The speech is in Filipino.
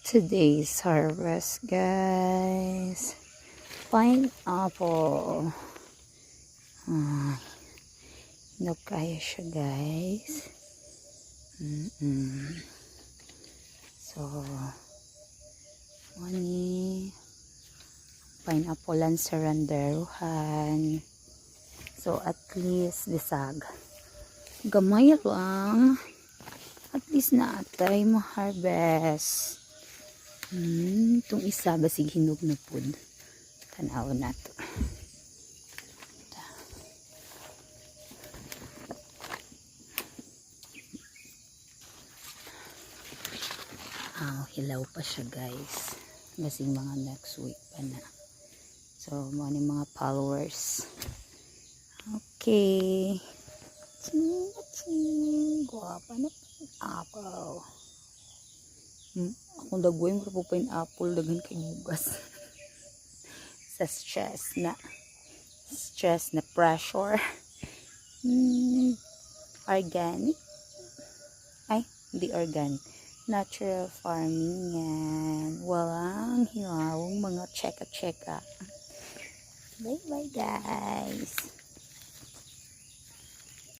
Today's harvest, guys. Pineapple. Hinog kaya siya, guys. So, money. Pineapple and saranderuhan. So, at least, disag. Gamay lang. At least na atay ma-harvest. Itong isa basig hinog na pud. Tanaw na to. Hilaw pa siya, guys. Basig mga next week pa na. So, mga mga followers. Okay. Ching. Guwapa na pineapple. Akong dagway mo po pineapple. Daghan kay bugas. Sa stress na pressure. Organic. Ay, hindi organic. Natural farming yan. Walang hiwawang mga cheka-cheka. Bye-bye, guys.